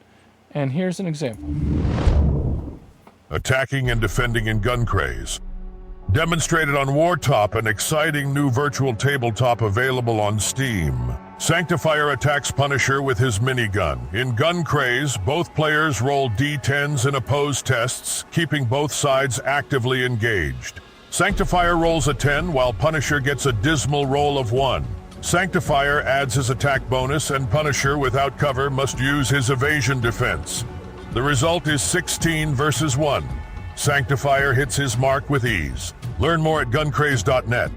[SPEAKER 1] And here's an example.
[SPEAKER 2] Attacking and defending in GunCraze. Demonstrated on Wartop, an exciting new virtual tabletop available on Steam. Sanctifier attacks Punisher with his minigun. In GunCraze, both players roll d10s in opposed tests, keeping both sides actively engaged. Sanctifier rolls a 10, while Punisher gets a dismal roll of 1. Sanctifier adds his attack bonus, and Punisher, without cover, must use his evasion defense. The result is 16 versus 1. Sanctifier hits his mark with ease. Learn more at guncraze.net.